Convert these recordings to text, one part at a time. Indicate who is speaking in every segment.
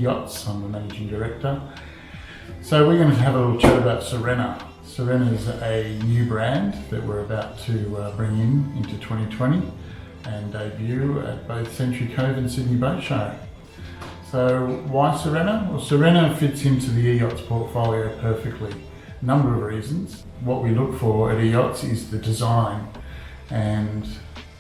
Speaker 1: Yachts. I'm the Managing Director. So we're going to have a little chat about Sirena. Sirena is a new brand that we're about to bring into 2020 and debut at both Century Cove and Sydney Boat Show. So why Sirena? Well, Sirena fits into the Eyachts portfolio perfectly. A number of reasons. What we look for at Eyachts is the design, and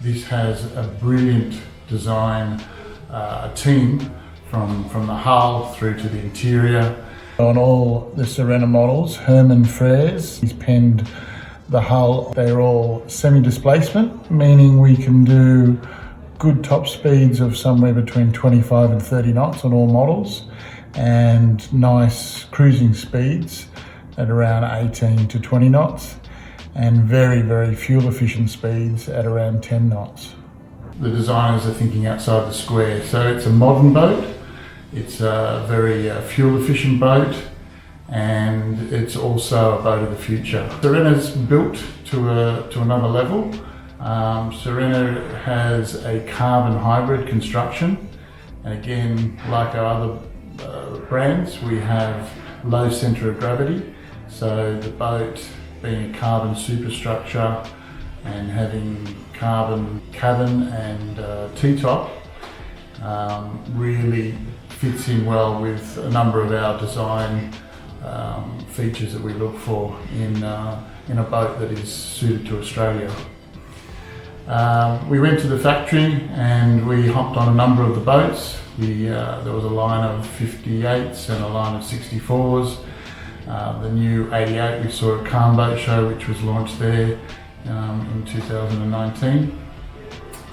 Speaker 1: this has a brilliant design, a team from the hull through to the interior. On all the Sirena models, Herman Frers, he's penned the hull. They're all semi-displacement, meaning we can do good top speeds of somewhere between 25 and 30 knots on all models, and nice cruising speeds at around 18 to 20 knots, and very, very fuel efficient speeds at around 10 knots. The designers are thinking outside the square, so it's a modern boat, it's a very fuel efficient boat, and it's also a boat of the future. Sirena's built to another level. Sirena has a carbon hybrid construction, and again, like our other brands, we have low centre of gravity, so the boat being a carbon superstructure and having carbon cabin and T-top really fits in well with a number of our design features that we look for in a boat that is suited to Australia. We went to the factory and we hopped on a number of the boats. There was a line of 58s and a line of 64s. The new 88 we saw at Calm Boat Show, which was launched there in 2019.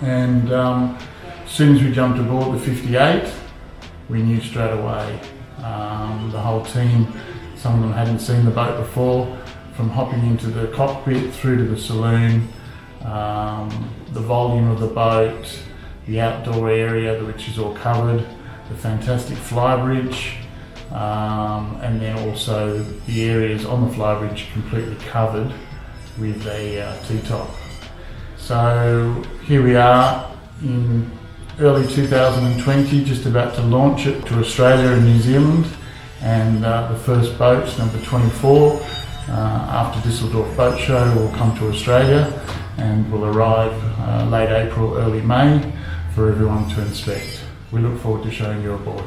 Speaker 1: And as soon as we jumped aboard the 58, we knew straight away. The whole team, some of them hadn't seen the boat before, from hopping into the cockpit through to the saloon. The volume of the boat, the outdoor area which is all covered, the fantastic flybridge, and then also the areas on the flybridge completely covered with a T-top. So here we are in early 2020, just about to launch it to Australia and New Zealand, and the first boat, number 24, after Düsseldorf Boat Show, will come to Australia and will arrive late April, early May for everyone to inspect. We look forward to showing you aboard.